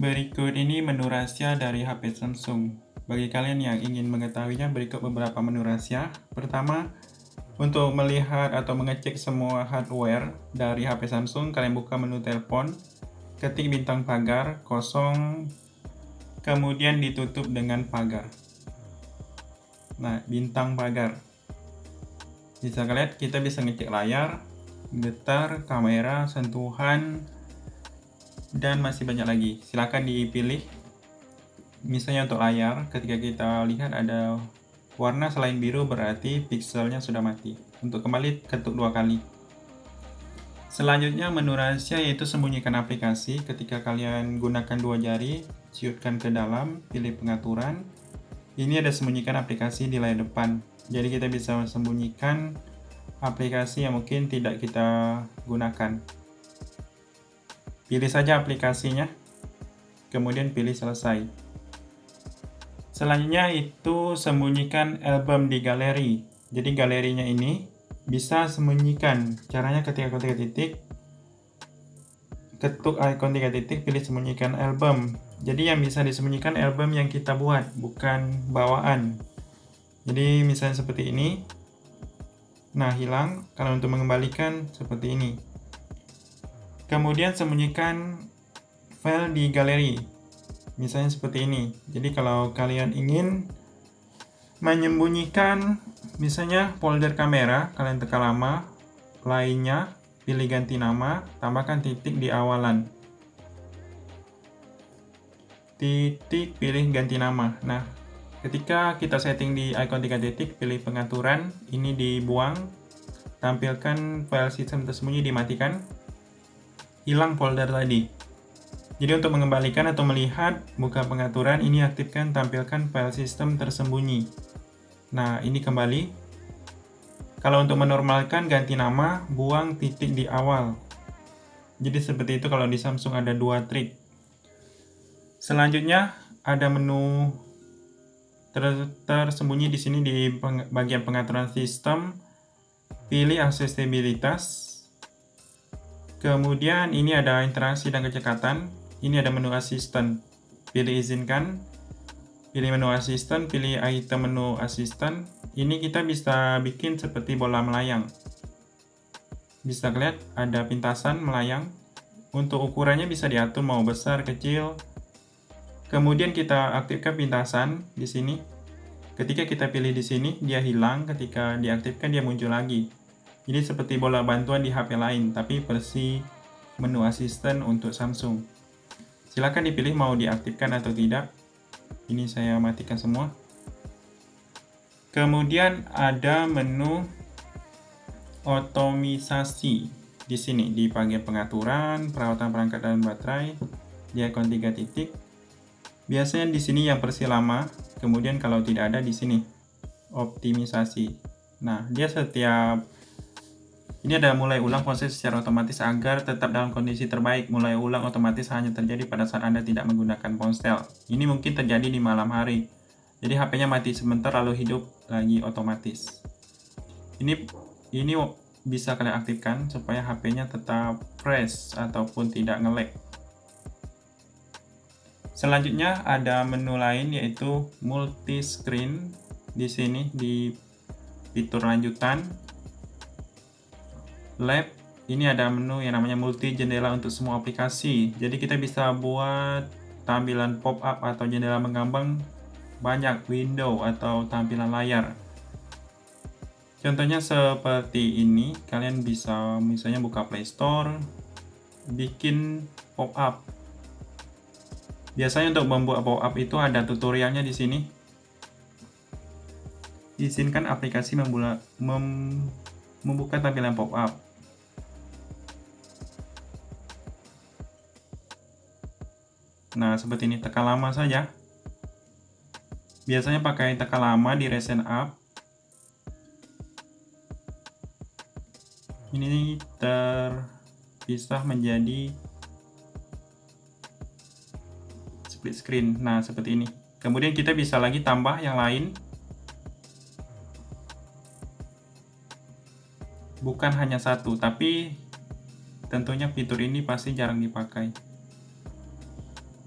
Berikut ini menu rahasia dari HP Samsung. Bagi kalian yang ingin mengetahuinya, berikut beberapa menu rahasia. Pertama, untuk melihat atau mengecek semua hardware dari HP Samsung, kalian buka menu telepon, ketik bintang pagar, kosong, kemudian ditutup dengan pagar. Nah, bintang pagar. Bisa kalian, kita bisa ngecek layar, getar, kamera, sentuhan, dan masih banyak lagi. Silakan dipilih. Misalnya untuk layar, ketika kita lihat ada warna selain biru berarti pikselnya sudah mati. Untuk kembali, ketuk 2 kali. Selanjutnya menu rahasia yaitu sembunyikan aplikasi. Ketika kalian gunakan 2 jari, ciutkan ke dalam, pilih pengaturan. Ini ada sembunyikan aplikasi di layar depan. Jadi kita bisa sembunyikan aplikasi yang mungkin tidak kita gunakan. Pilih saja aplikasinya, kemudian pilih selesai. Selanjutnya itu sembunyikan album di galeri. Jadi galerinya ini bisa sembunyikan. Caranya ketika ketik titik, ketuk icon 3 titik, pilih sembunyikan album. Jadi yang bisa disembunyikan album yang kita buat, bukan bawaan. Jadi misalnya seperti ini. Nah, hilang. Kalau untuk mengembalikan seperti ini. Kemudian sembunyikan file di galeri. Misalnya seperti ini. Jadi kalau kalian ingin menyembunyikan misalnya folder kamera, kalian tekan lama, lainnya, pilih ganti nama, tambahkan titik di awalan. Titik, pilih ganti nama. Nah, ketika kita setting di icon 3 titik, pilih pengaturan, ini dibuang, tampilkan file sistem tersembunyi dimatikan, hilang folder tadi. Jadi untuk mengembalikan atau melihat, buka pengaturan, ini aktifkan tampilkan file sistem tersembunyi. Nah, ini kembali. Kalau untuk menormalkan, ganti nama, buang titik di awal. Jadi seperti itu kalau di Samsung ada 2 trik. Selanjutnya ada menu tersembunyi di sini di bagian pengaturan sistem. Pilih aksesibilitas. Kemudian ini ada interaksi dan kecekatan. Ini ada menu asisten. Pilih izinkan. Pilih menu asisten, pilih item menu asisten. Ini kita bisa bikin seperti bola melayang. Bisa lihat ada pintasan melayang. Untuk ukurannya bisa diatur mau besar, kecil. Kemudian kita aktifkan pintasan di sini. Ketika kita pilih di sini, dia hilang. Ketika diaktifkan, dia muncul lagi. Jadi seperti bola bantuan di HP lain, tapi versi menu asisten untuk Samsung. Silakan dipilih mau diaktifkan atau tidak. Ini saya matikan semua. Kemudian ada menu otomisasi di sini di bagian pengaturan, perawatan perangkat dan baterai di icon 3 titik. Biasanya di sini yang versi lama, kemudian kalau tidak ada di sini optimisasi. Nah, dia setiap ini ada mulai ulang proses secara otomatis agar tetap dalam kondisi terbaik. Mulai ulang otomatis hanya terjadi pada saat Anda tidak menggunakan ponsel. Ini mungkin terjadi di malam hari. Jadi HP-nya mati sebentar lalu hidup lagi otomatis. Ini bisa kalian aktifkan supaya HP-nya tetap fresh ataupun tidak nge-lag. Selanjutnya ada menu lain yaitu multi screen. Di sini di fitur lanjutan. Lab, ini ada menu yang namanya multi jendela untuk semua aplikasi. Jadi kita bisa buat tampilan pop-up atau jendela mengambang banyak window atau tampilan layar. Contohnya seperti ini, kalian bisa misalnya buka Play Store, bikin pop-up. Biasanya untuk membuat pop-up itu ada tutorialnya di sini. Izinkan aplikasi membuka tampilan pop-up. Nah, seperti ini, tekan lama saja. Biasanya pakai tekan lama di recent app. Ini terpisah menjadi split screen. Nah, seperti ini. Kemudian kita bisa lagi tambah yang lain. Bukan hanya satu, tapi tentunya fitur ini pasti jarang dipakai.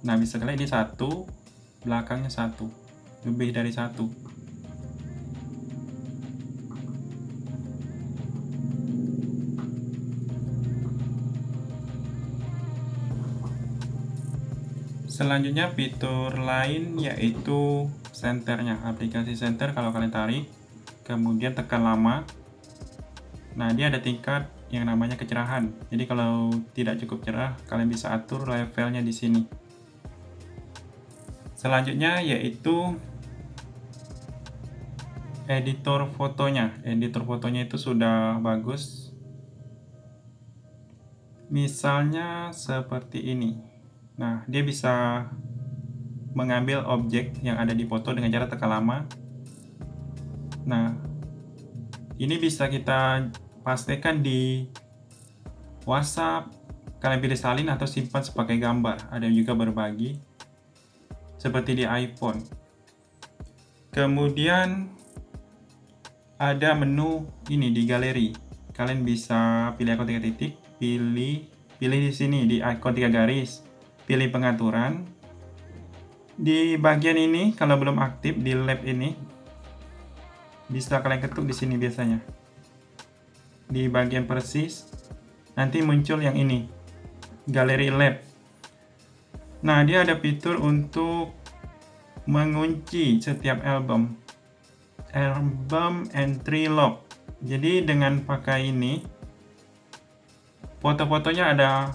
Nah, bisa kalian ini 1, belakangnya 1, lebih dari 1. Selanjutnya fitur lain yaitu senternya, aplikasi senter. Kalau kalian tarik, kemudian tekan lama, nah dia ada tingkat yang namanya kecerahan. Jadi kalau tidak cukup cerah, kalian bisa atur levelnya di sini. Selanjutnya yaitu editor fotonya. Editor fotonya itu sudah bagus. Misalnya seperti ini. Nah, dia bisa mengambil objek yang ada di foto dengan cara tekan lama. Nah, ini bisa kita pastikan di WhatsApp, kalian pilih salin atau simpan sebagai gambar. Ada juga berbagi, seperti di iPhone. Kemudian ada menu ini di galeri. Kalian bisa pilih ikon 3 titik, pilih di sini di ikon 3 garis, pilih pengaturan. Di bagian ini kalau belum aktif di lab ini, bisa kalian ketuk di sini biasanya. Di bagian persis, nanti muncul yang ini, galeri lab. Nah, dia ada fitur untuk mengunci setiap album entry lock. Jadi dengan pakai ini, foto-fotonya ada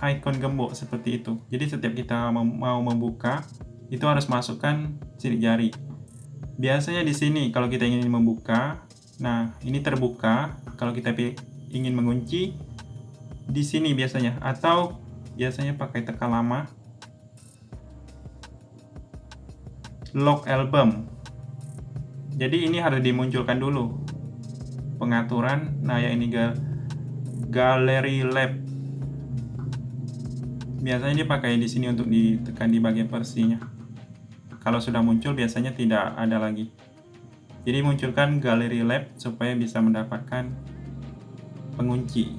icon gembok seperti itu. Jadi setiap kita mau membuka, itu harus masukkan sidik jari. Biasanya di sini kalau kita ingin membuka, nah ini terbuka. Kalau kita ingin mengunci, di sini biasanya, atau biasanya pakai tekan lama, lock album. Jadi ini harus dimunculkan dulu pengaturan. Nah, yang ini Gallery Lab. Biasanya dipakai di sini untuk ditekan di bagian versinya. Kalau sudah muncul biasanya tidak ada lagi. Jadi munculkan Gallery Lab supaya bisa mendapatkan pengunci.